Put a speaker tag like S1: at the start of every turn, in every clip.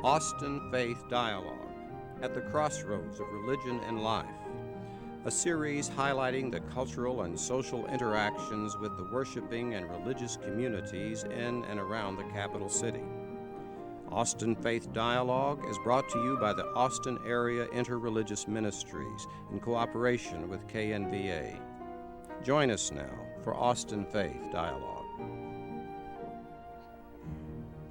S1: Austin Faith Dialogue, at the crossroads of religion and life, a series highlighting the cultural and social interactions with the worshiping and religious communities in and around the capital city. Austin Faith Dialogue is brought to you by the Austin Area Interreligious Ministries in cooperation with KNVA. Join us now for Austin Faith Dialogue.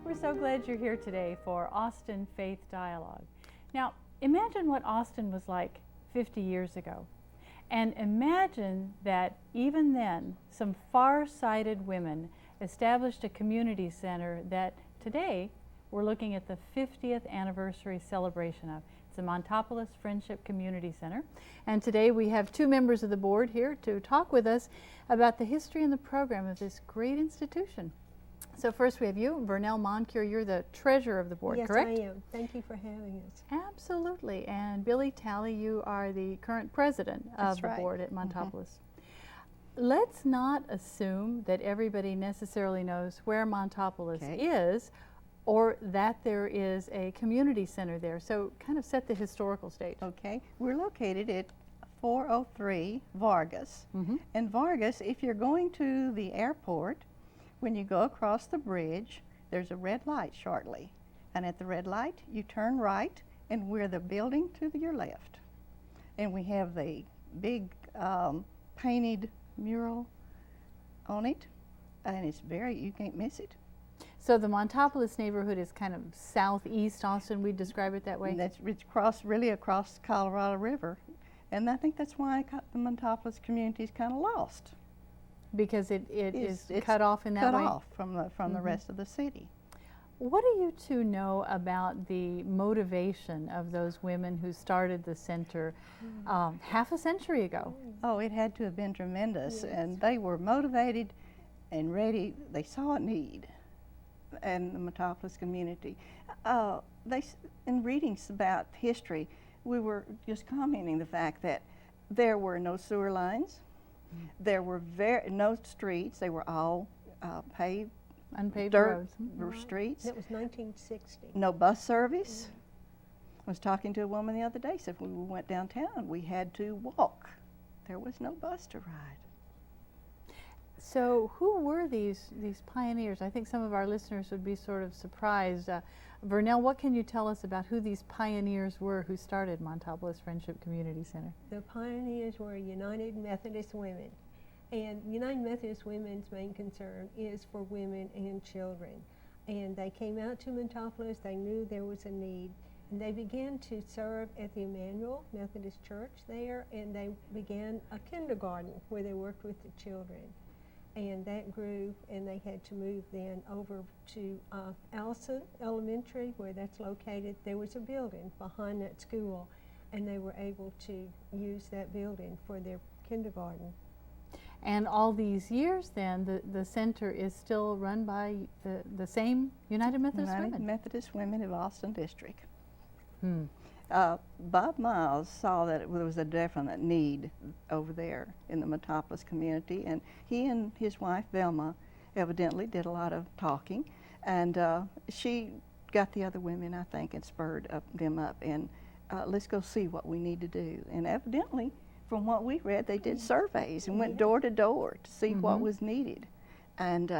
S2: We're so glad you're here today for Austin Faith Dialogue. Now, imagine what Austin was like 50 years ago. And imagine that even then, some far-sighted women established a community center that today we're looking at the 50th anniversary celebration of. It's the Montopolis Friendship Community Center. And today we have two members of the board here to talk with us about the history and the program of this great institution. So first we have you, Vernell Moncure. You're the treasurer of the board, correct?
S3: Yes, I am. Thank you for having us.
S2: Absolutely. And Billy Talley, you are the current president of the board at Montopolis. Let's not assume that everybody necessarily knows where Montopolis is, or that there is a community center there. So kind of set the historical stage.
S3: Okay. We're located at 403 Vargas. And Vargas, if you're going to the airport, when you go across the bridge, there's a red light shortly. And at the red light, you turn right, and we're the building to your left. And we have the big painted mural on it, and it's you can't miss it.
S2: So the Montopolis neighborhood is kind of southeast Austin, we describe it that way?
S3: And it's really across the Colorado River. And I think that's why the Montopolis community is kind of lost.
S2: Because it is cut off in that way?
S3: Cut off from the rest of the city.
S2: What do you two know about the motivation of those women who started the center half a century ago?
S3: Oh, it had to have been tremendous. Yes. And they were motivated and ready. They saw a need in the Montopolis community. In readings about history, we were just commenting the fact that there were no sewer lines. There were no streets. They were all paved,
S2: unpaved
S3: dirt
S2: roads.
S3: Streets.
S4: That was 1960.
S3: No bus service. I was talking to a woman the other day, said if we went downtown, we had to walk. There was no bus to ride.
S2: So who were these pioneers? I think some of our listeners would be sort of surprised. Vernell, what can you tell us about who these pioneers were who started Montopolis Friendship Community Center?
S4: The pioneers were United Methodist Women. And United Methodist Women's main concern is for women and children. And they came out to Montopolis, they knew there was a need, and they began to serve at the Emmanuel Methodist Church there, and they began a kindergarten where they worked with the children. And that grew, and they had to move then over to Allison Elementary, where that's located. There was a building behind that school, and they were able to use that building for their kindergarten.
S2: And all these years then, the center is still run by the same United Methodist Women?
S3: United Methodist Women of Austin District. Bob Miles saw that there was a definite need over there in the Montopolis community, and he and his wife Velma evidently did a lot of talking, and she got the other women, I think, and spurred them up, and let's go see what we need to do. And evidently, from what we read, they did surveys and went door to door to see what was needed. And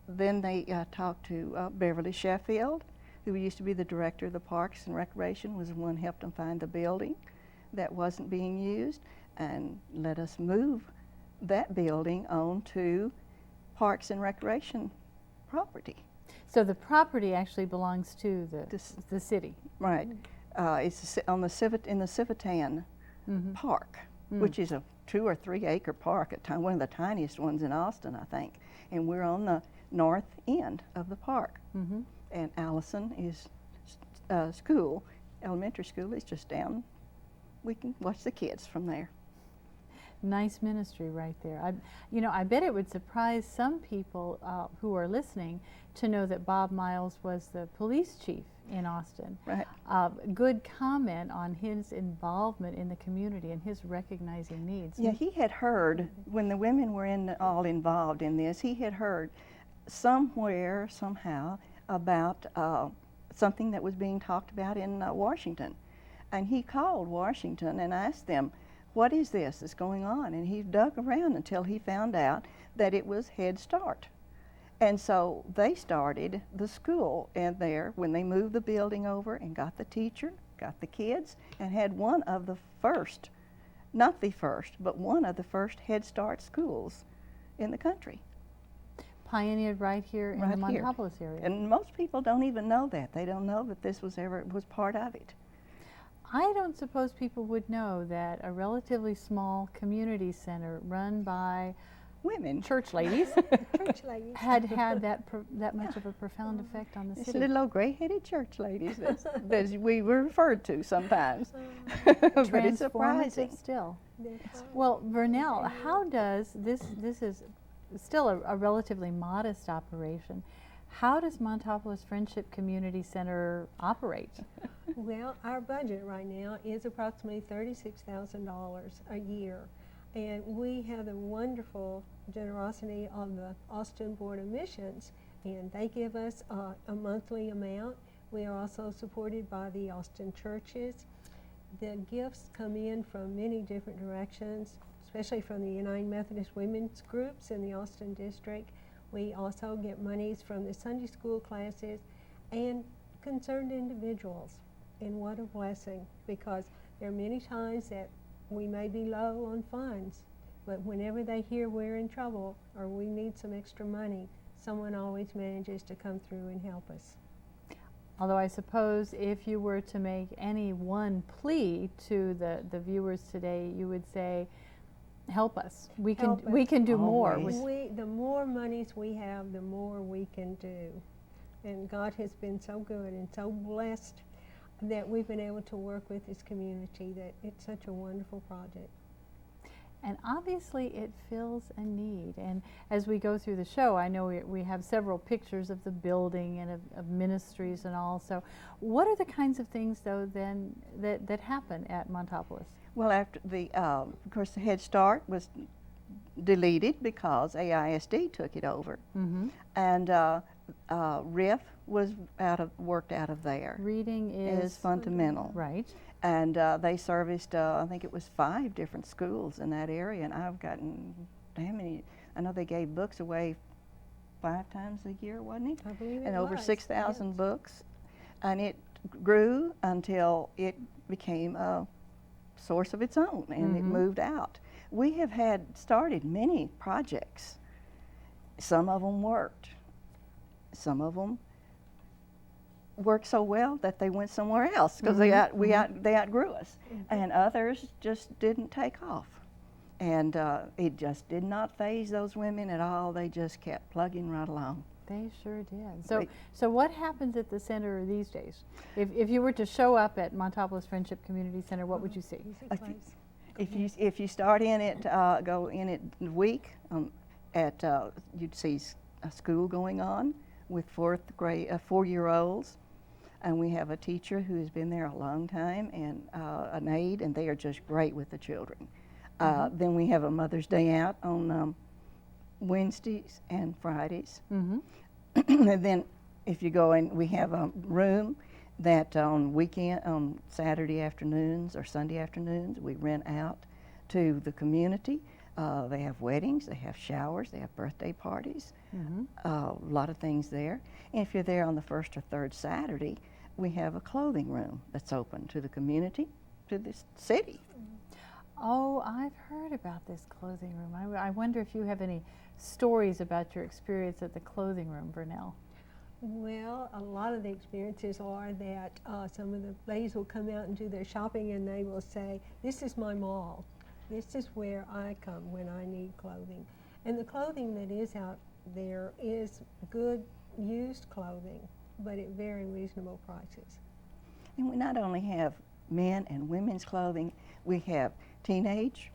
S3: then they talked to Beverly Sheffield, who used to be the director of the Parks and Recreation, was the one who helped them find the building that wasn't being used, and let us move that building onto Parks and Recreation property.
S2: So the property actually belongs to the city?
S3: Right. It's on in the Civitan Park, which is a 2 or 3 acre park, one of the tiniest ones in Austin, I think. And we're on the north end of the park. And Allison is elementary school is just down. We can watch the kids from there.
S2: Nice ministry right there. I bet it would surprise some people who are listening to know that Bob Miles was the police chief in Austin.
S3: Right.
S2: Good comment on his involvement in the community and his recognizing needs.
S3: Yeah, he had heard, when the women were all involved in this, he had heard somewhere, somehow, about something that was being talked about in Washington. And he called Washington and asked them, what is this that's going on? And he dug around until he found out that it was Head Start. And so they started the school in there when they moved the building over and got the teacher, got the kids, and had one of the first, not the first, but one of the first Head Start schools in the country.
S2: Pioneered right here in the Montopolis area.
S3: And most people don't even know that. They don't know that this was part of it.
S2: I don't suppose people would know that a relatively small community center run by
S3: women,
S2: church ladies, had that much of a profound effect on the
S3: it's
S2: city.
S3: Little old gray-headed church ladies that we were referred to sometimes. But it's surprising.
S2: Still. Well, Vernell, how does this is still a relatively modest operation. How does Montopolis Friendship Community Center operate?
S4: Well, our budget right now is approximately $36,000 a year. And we have the wonderful generosity of the Austin Board of Missions, and they give us a monthly amount. We are also supported by the Austin churches. The gifts come in from many different directions, especially from the United Methodist Women's Groups in the Austin district. We also get monies from the Sunday school classes and concerned individuals. And what a blessing, because there are many times that we may be low on funds, but whenever they hear we're in trouble or we need some extra money, someone always manages to come through and help us.
S2: Although I suppose if you were to make any one plea to the viewers today, you would say, help us. We can do more.
S4: The more monies we have, the more we can do. And God has been so good and so blessed that we've been able to work with this community, that it's such a wonderful project.
S2: And obviously it fills a need. And as we go through the show, I know we have several pictures of the building and of ministries and all. So what are the kinds of things, though, then that happen at Montopolis?
S3: Well, after of course, the Head Start was deleted because AISD took it over. Mm-hmm. And RIF was worked out of there.
S2: Reading is
S3: fundamental.
S2: Right.
S3: And they serviced, I think it was 5 different schools in that area, and I've gotten, how many, I know they gave books away 5 times a year, wasn't it?
S4: I believe it
S3: and over
S4: was,
S3: 6,000
S4: yes.
S3: books. And it grew until it became a source of its own, and it moved out. We have started many projects. Some of them worked. Some of them worked so well that they went somewhere else because they outgrew us, and others just didn't take off. And it just did not faze those women at all. They just kept plugging right along.
S2: They sure did. So what happens at the center these days? If you were to show up at Montopolis Friendship Community Center, what would you see?
S3: If you start in it, go in it a week, you'd see a school going on with 4-year-olds, and we have a teacher who has been there a long time, and an aide, and they are just great with the children. Then we have a Mother's Day out on Wednesdays and Fridays. And then if you go in, we have a room that on Saturday afternoons or Sunday afternoons, we rent out to the community. They have weddings, they have showers, they have birthday parties, a lot of things there. And if you're there on the first or third Saturday, we have a clothing room that's open to the community, to the city.
S2: Oh, I've heard about this clothing room. I wonder if you have any stories about your experience at the clothing room, Vernell.
S4: Well, a lot of the experiences are that some of the ladies will come out and do their shopping, and they will say, this is my mall. This is where I come when I need clothing. And the clothing that is out there is good used clothing, but at very reasonable prices.
S3: And we not only have men and women's clothing, we have teenage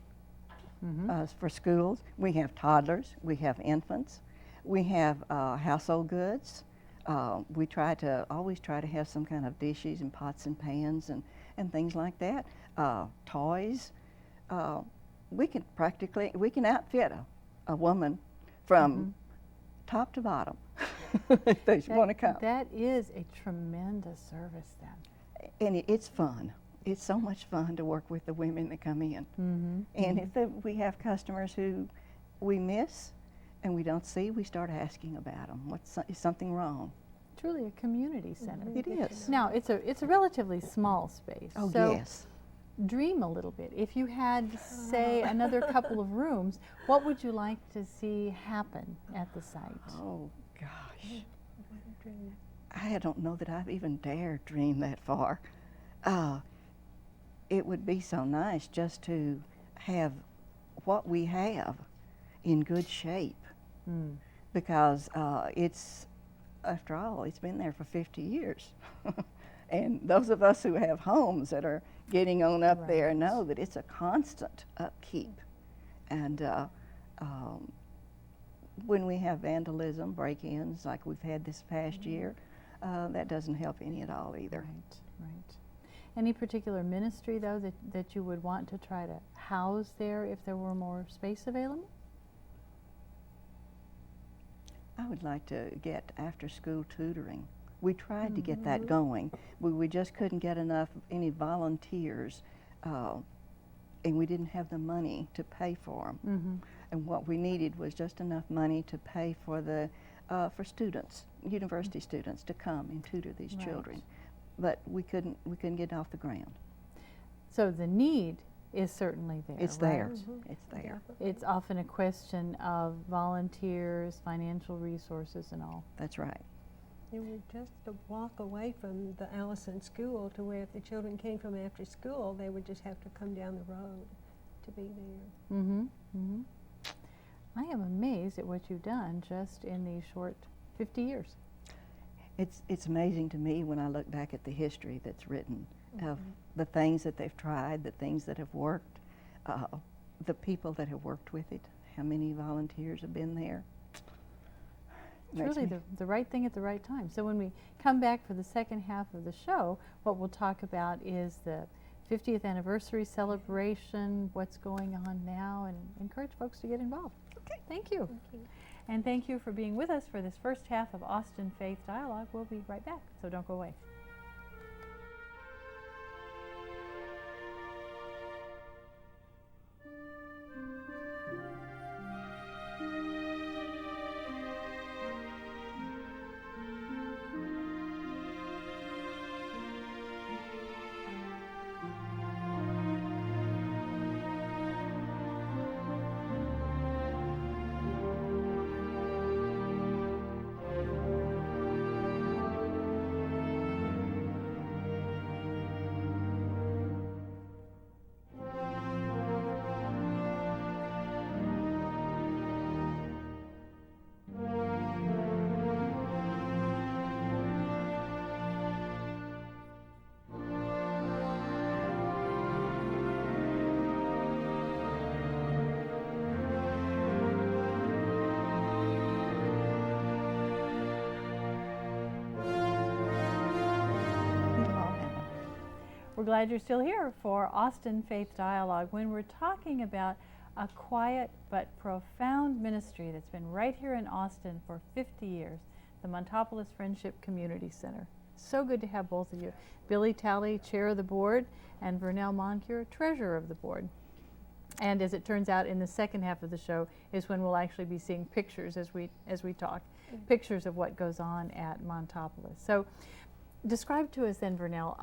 S3: for schools, we have toddlers, we have infants, we have household goods. We always try to have some kind of dishes and pots and pans and things like that. Toys. We can outfit a woman from top to bottom if they want to come.
S2: That is a tremendous service then.
S3: And it's fun. It's so much fun to work with the women that come in. And if we have customers who we miss and we don't see, we start asking about them. Is something wrong?
S2: Truly a community center.
S3: It is.
S2: Now, it's a relatively small space.
S3: Oh,
S2: so
S3: yes.
S2: dream a little bit. If you had, say, another couple of rooms, what would you like to see happen at the site?
S3: Oh, gosh. I don't know that I've even dared dream that far. It would be so nice just to have what we have in good shape, because it's, after all, it's been there for 50 years. And those of us who have homes that are getting on up there know that it's a constant upkeep. And when we have vandalism, break-ins like we've had this past year, that doesn't help any at all either.
S2: Right, right. Any particular ministry, though, that you would want to try to house there if there were more space available?
S3: I would like to get after-school tutoring. We tried to get that going. We just couldn't get any volunteers, and we didn't have the money to pay for them. And what we needed was just enough money to pay for for students, university students, to come and tutor these children. But we couldn't get it off the ground.
S2: So the need is certainly there.
S3: It's there. It's there.
S2: It's often a question of volunteers, financial resources, and all.
S3: That's right.
S4: And we're just a walk away from the Allison School, to where if the children came from after school, they would just have to come down the road to be there.
S2: I am amazed at what you've done just in these short 50 years.
S3: It's amazing to me when I look back at the history that's written of the things that they've tried, the things that have worked, the people that have worked with it, how many volunteers have been there.
S2: It's really the right thing at the right time. So when we come back for the second half of the show, what we'll talk about is the 50th anniversary celebration, what's going on now, and encourage folks to get involved. Okay, thank you.
S4: Thank you.
S2: And thank you for being with us for this first half of Austin Faith Dialogue. We'll be right back, so don't go away. We're glad you're still here for Austin Faith Dialogue, when we're talking about a quiet but profound ministry that's been right here in Austin for 50 years, the Montopolis Friendship Community Center. So good to have both of you. Billy Talley, chair of the board, and Vernell Moncure, treasurer of the board. And as it turns out, in the second half of the show is when we'll actually be seeing pictures as we talk, pictures of what goes on at Montopolis. So describe to us then, Vernell,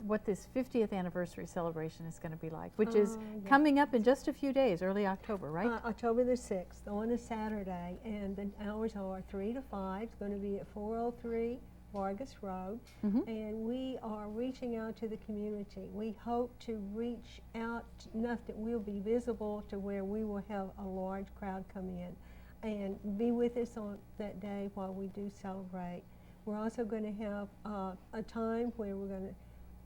S2: what this 50th anniversary celebration is going to be like, which is coming up in just a few days, early October, right?
S4: October the 6th, on a Saturday, and the hours are 3 to 5. It's going to be at 403 Vargas Road, and we are reaching out to the community. We hope to reach out enough that we'll be visible to where we will have a large crowd come in and be with us on that day while we do celebrate. We're also going to have a time where we're going to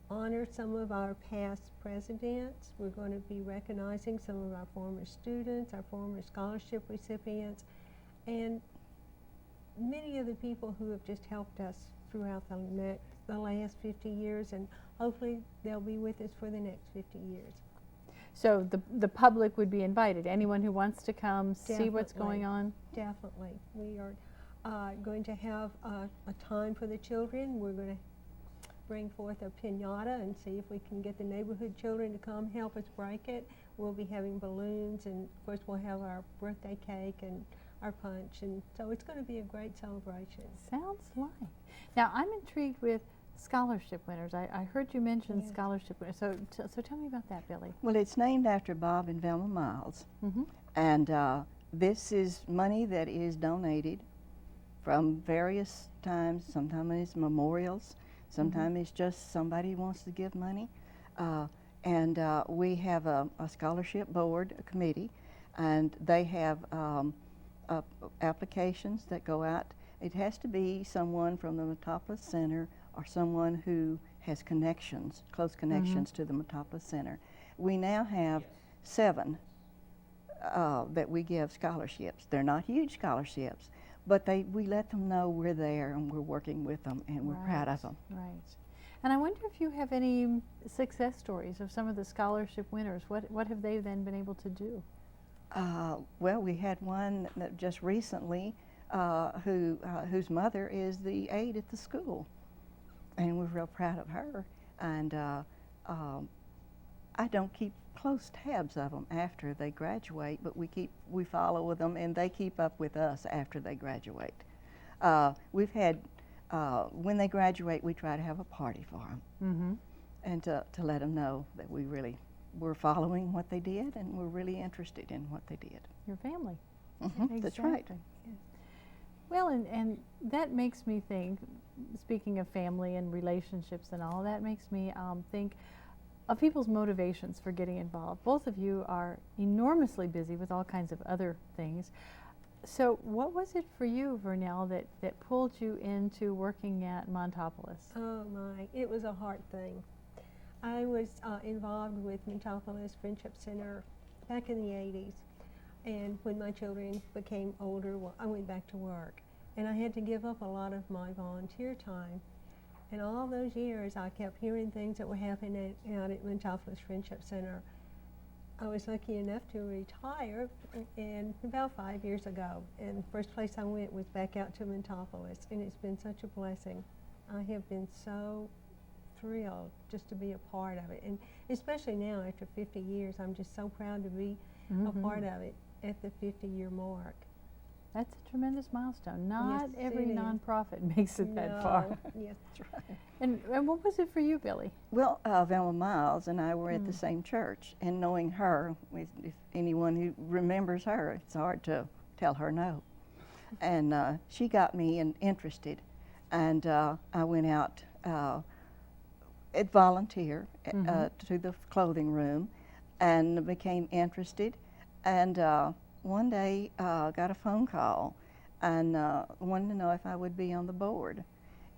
S4: honor some of our past presidents. We're going to be recognizing some of our former students, our former scholarship recipients, and many of the people who have just helped us throughout the last 50 years, and hopefully they'll be with us for the next 50 years.
S2: So the public would be invited, anyone who wants to come see what's
S4: Definitely.
S2: going on?
S4: Definitely. We are going to have a time for the children. We're going to bring forth a piñata and see if we can get the neighborhood children to come help us break it. We'll be having balloons, and of course we'll have our birthday cake and our punch, and so it's going to be a great celebration.
S2: Sounds like. Now, I'm intrigued with scholarship winners. I heard you mention
S4: Yes.
S2: scholarship winners. So tell me about that, Billy.
S3: Well, it's named after Bob and Velma Miles,
S2: Mm-hmm.
S3: and this is money that is donated from various times. Sometimes it's memorials, sometimes it's just somebody wants to give money. And we have a scholarship board, a committee, and they have applications that go out. It has to be someone from the Montopolis Center or someone who has connections, close connections to the Montopolis Center. We now have 7 that we give scholarships. They're not huge scholarships, but we let them know we're there and we're working with them and we're proud of them.
S2: Right. And I wonder if you have any success stories of some of the scholarship winners. What have they then been able to do?
S3: Well, we had one that just recently whose mother is the aide at the school, and we're real proud of her. And I don't keep close tabs of them after they graduate, but we follow with them, and they keep up with us after they graduate. We've had when they graduate, we try to have a party for them, and to let them know that we're following what they did, and we're really interested in what they did.
S2: Your family.
S3: That's right.
S2: Exactly. Well, and that makes me think, speaking of family and relationships and all, that makes me think of people's motivations for getting involved. Both of you are enormously busy with all kinds of other things. So what was it for you, Vernell, that pulled you into working at Montopolis?
S4: Oh my, it was a hard thing. I was involved with Montopolis Friendship Center back in the 80s, and when my children became older, well, I went back to work, and I had to give up a lot of my volunteer time. And all those years, I kept hearing things that were happening out at Montopolis Friendship Center. I was lucky enough to retire about 5 years ago, and the first place I went was back out to Montopolis, and it's been such a blessing. I have been so thrilled just to be a part of it, and especially now after 50 years, I'm just so proud to be a part of it at the 50-year mark.
S2: That's a tremendous milestone. Not
S4: Yes,
S2: every
S4: it is.
S2: nonprofit makes it that
S4: No,
S2: far.
S4: Yes.
S3: That's right.
S2: And what was it for you, Billy?
S3: Well, Velma Miles and I were at the same church, and knowing her, if anyone who remembers her, it's hard to tell her no. And she got me interested, and I went out at volunteer to the clothing room and became interested. And one day got a phone call and wanted to know if I would be on the board.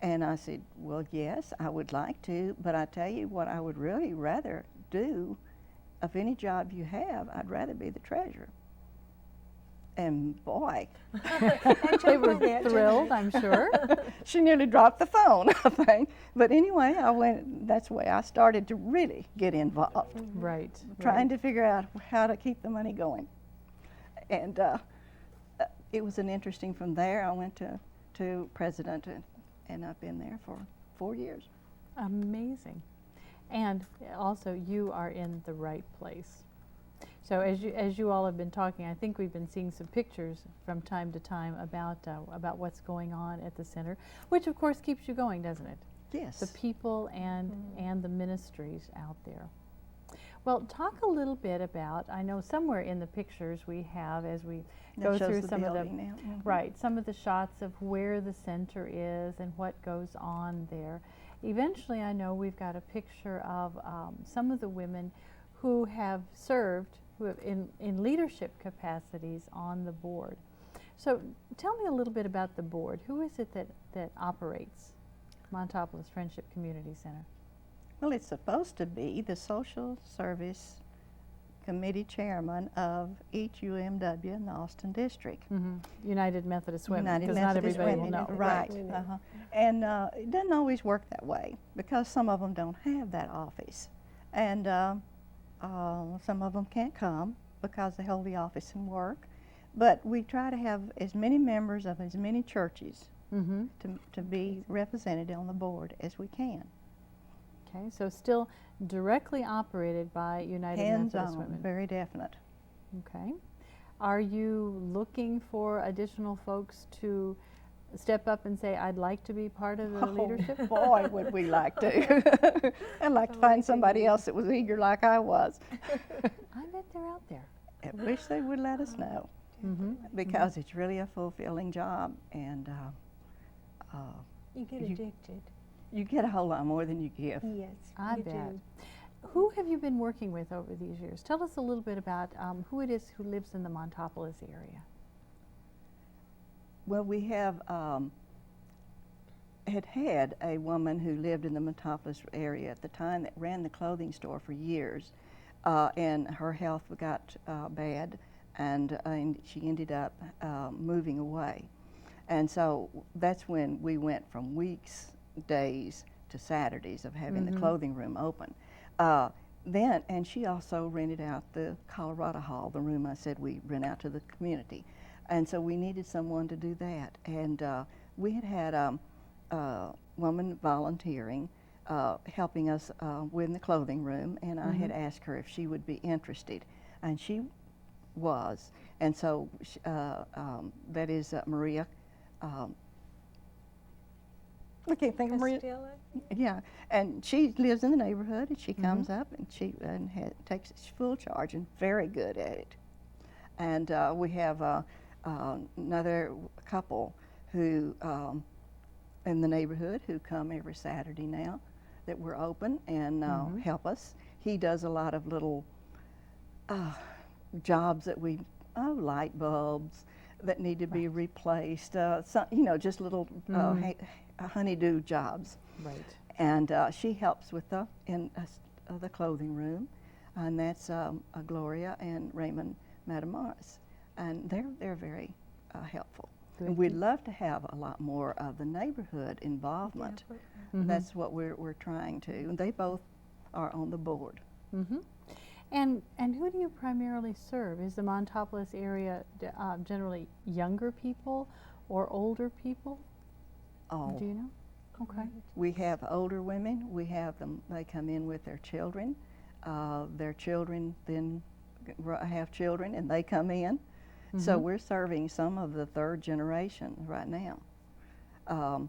S3: And I said, well, yes, I would like to, but I tell you what I would really rather do, of any job you have, I'd rather be the treasurer. And boy,
S2: They were thrilled, I'm sure.
S3: she nearly dropped the phone, I think. But anyway, that's the way I started to really get involved,
S2: Right.
S3: trying to figure out how to keep the money going. And it was interesting from there. I went to president, and I've been there for 4 years.
S2: Amazing. And also, you are in the right place. So as you all have been talking, I think we've been seeing some pictures from time to time about what's going on at the center, which of course keeps you going, doesn't it?
S3: Yes.
S2: The people and the ministries out there. Well, talk a little bit about, I know somewhere in the pictures we have, as we go through some of the,
S3: now.
S2: right, some of the shots of where the center is and what goes on there. Eventually, I know we've got a picture of some of the women who have served in leadership capacities on the board. So tell me a little bit about the board. Who is it that operates Montopolis Friendship Community Center?
S3: Well, it's supposed to be the social service committee chairman of each UMW in the Austin district.
S2: United Methodist Women,
S3: United
S2: because not
S3: Methodist
S2: everybody will
S3: Women,
S2: know.
S3: right?
S4: Women.
S3: And it doesn't always work that way because some of them don't have that office, and some of them can't come because they hold the office and work. But we try to have as many members of as many churches
S2: Mm-hmm.
S3: to be represented on the board as we can.
S2: Okay, so still directly operated by United Methodist
S3: Hands-on,
S2: Women.
S3: very definite.
S2: Okay. Are you looking for additional folks to step up and say, I'd like to be part of the leadership?
S3: Oh, boy, would we like to. I'd like to find somebody else that was eager like I was.
S2: I bet they're out there.
S3: I wish they would let us know,
S2: Mm-hmm.
S3: because it's really a fulfilling job, and
S4: You get addicted.
S3: you get a whole lot more than you give.
S4: Yes,
S2: I
S4: you
S2: bet.
S4: do.
S2: Who have you been working with over these years? Tell us a little bit about who it is who lives in the Montopolis area.
S3: Well, we have had a woman who lived in the Montopolis area at the time that ran the clothing store for years, and her health got bad, and she ended up moving away. And so that's when we went from weeks, days, to Saturdays of having the clothing room open. And she also rented out the Colorado Hall, the room I said we rent out to the community. And so we needed someone to do that. And we had a woman volunteering, helping us with the clothing room, and I had asked her if she would be interested, and she was. And so that is Maria. I can't think of Maria.
S4: Costello?
S3: Yeah, and she lives in the neighborhood, and she comes up and she takes full charge and very good at it. And we have another couple who in the neighborhood who come every Saturday now that we're open and help us. He does a lot of little jobs that light bulbs that need to be replaced, just little honeydew jobs.
S2: Right.
S3: And she helps with the clothing room, and that's Gloria and Raymond Matamoros, and they're very helpful.
S2: Good.
S3: And we'd love to have a lot more of the neighborhood involvement. That's what we're trying to, and they both are on the board.
S2: Mm-hmm. And who do you primarily serve? Is the Montopolis area generally younger people or older people?
S3: Oh,
S2: Do you know? Okay.
S3: we have older women. We have them. They come in with their children. Their children then have children, and they come in. So we're serving some of the third generation right now.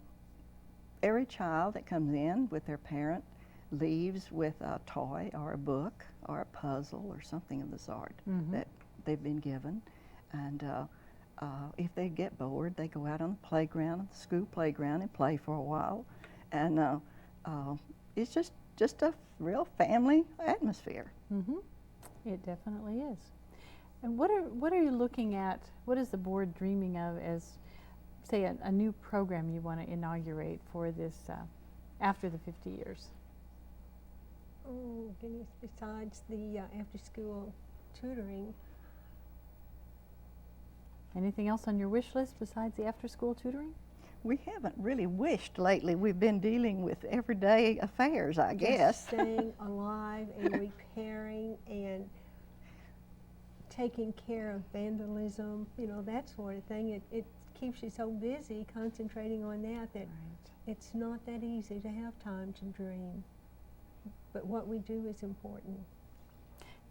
S3: Every child that comes in with their parent leaves with a toy or a book or a puzzle or something of the sort that they've been given. And if they get bored, they go out on the playground, the school playground, and play for a while. And it's just a real family atmosphere.
S2: Mm-hmm. It definitely is. And what are you looking at? What is the board dreaming of as, say, a new program you want to inaugurate for this after the 50 years?
S4: Oh, goodness, besides the after-school tutoring.
S2: Anything else on your wish list besides the after-school tutoring?
S3: We haven't really wished lately. We've been dealing with everyday affairs, I guess.
S4: Just staying alive and repairing and taking care of vandalism, that sort of thing. It keeps you so busy concentrating on that
S2: Right.
S4: it's not that easy to have time to dream. But what we do is important.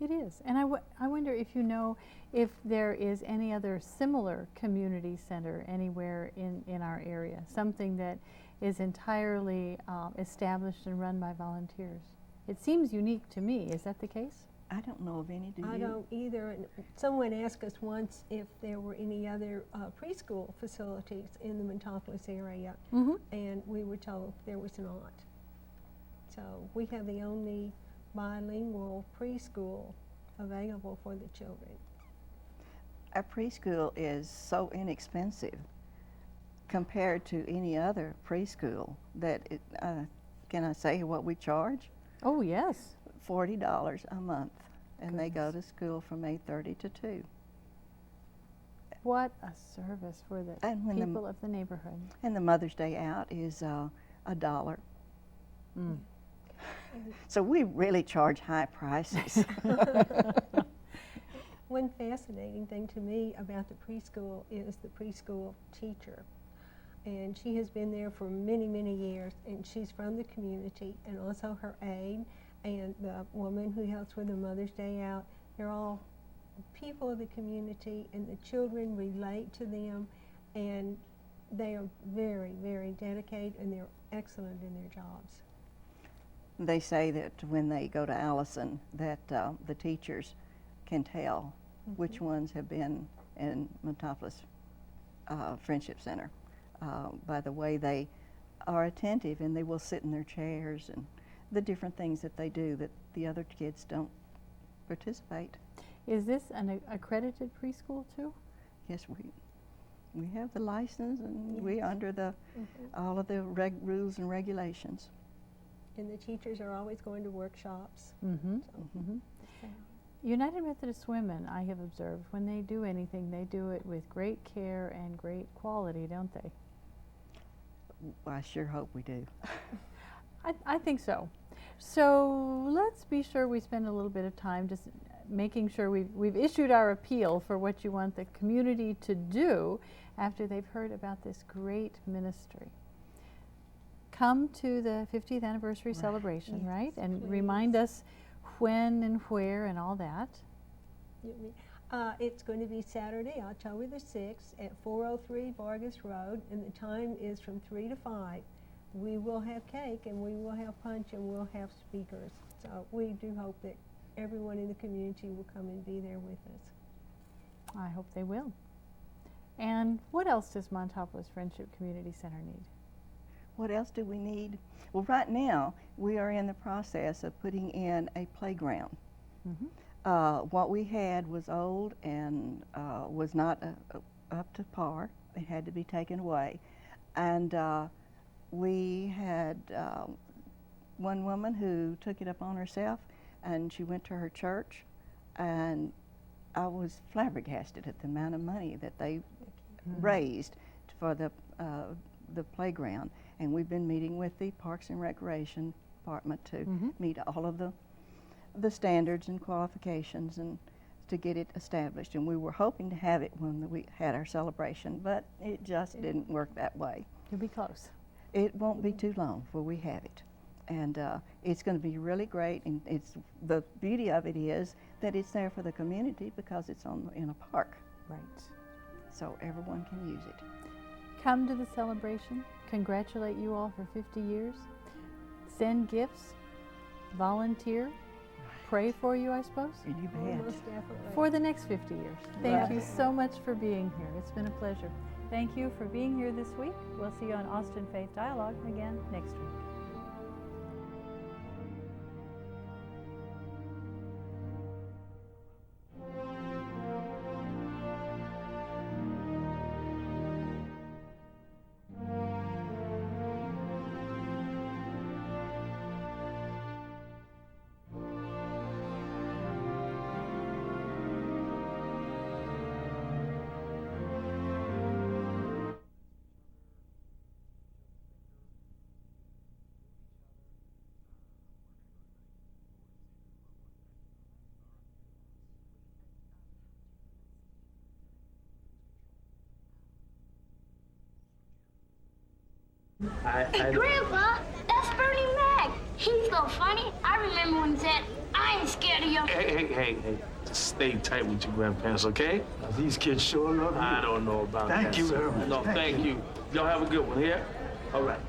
S2: It is. And I wonder if you know if there is any other similar community center anywhere in our area, something that is entirely established and run by volunteers. It seems unique to me. Is that the case?
S3: I don't know of any. Do you?
S4: I don't either. And someone asked us once if there were any other preschool facilities in the Montopolis area, and we were told there was not. So we have the only bilingual preschool available for the children.
S3: Our preschool is so inexpensive compared to any other preschool that can I say what we charge?
S2: Oh, yes.
S3: $40 a month, and they go
S2: Goodness.
S3: to school from 8:30 to 2.
S2: What a service for the
S3: And when
S2: people of the neighborhood.
S3: And the Mother's Day out is $1.
S2: Mm.
S3: So we really charge high prices.
S4: One fascinating thing to me about the preschool is the preschool teacher. And she has been there for many, many years, and she's from the community, and also her aide and the woman who helps with the Mother's Day out. They're all people of the community, and the children relate to them, and they are very, very dedicated, and they're excellent in their jobs.
S3: They say that when they go to Allison that the teachers can tell which ones have been in Montopolis Friendship Center by the way they are attentive, and they will sit in their chairs, and the different things that they do that the other kids don't participate.
S2: Is this an accredited preschool too?
S3: Yes, we have the license, and we are under the all of the rules and regulations.
S4: And the teachers are always going to workshops.
S2: United Methodist Women, I have observed, when they do anything, they do it with great care and great quality, don't they?
S3: I sure hope we do.
S2: I think so. So let's be sure we spend a little bit of time just making sure we've issued our appeal for what you want the community to do after they've heard about this great ministry. Come to the 50th anniversary celebration,
S4: Yes,
S2: right? And
S4: please.
S2: remind us when and where and all that.
S4: It's going to be Saturday, October the 6th at 403 Vargas Road, and the time is from 3 to 5. We will have cake, and we will have punch, and we'll have speakers. So we do hope that everyone in the community will come and be there with us.
S2: I hope they will. And what else does Montopolis Friendship Community Center need?
S3: What else do we need? Well, right now, we are in the process of putting in a playground. What we had was old and was not up to par. It had to be taken away. And we had one woman who took it up on herself, and she went to her church, and I was flabbergasted at the amount of money that they raised for the playground. And we've been meeting with the Parks and Recreation Department to meet all of the standards and qualifications and to get it established. And we were hoping to have it when we had our celebration, but it just didn't work that way.
S2: You'll be close.
S3: It won't be too long before we have it. And it's going to be really great. And the beauty of it is that it's there for the community because it's in a park.
S2: Right.
S3: So everyone can use it.
S2: Come to the celebration. Congratulate you all for 50 years. Send gifts. Volunteer. Pray for you, I suppose,
S3: You bet.
S4: Most definitely.
S2: for the next 50 years. Thank you
S3: Right.
S2: so much for being here. It's been a pleasure. Thank you for being here this week. We'll see you on Austin Faith Dialogue again next week.
S5: Hey, Grandpa, that's Bernie Mac. He's so funny. I remember when he said, I ain't scared of you.
S6: Hey. Stay tight with your grandparents, okay?
S7: These kids sure love you.
S6: I don't know about that.
S7: Thank you
S6: sir.
S7: very much.
S6: No, thank you. Y'all have a good one here. All right.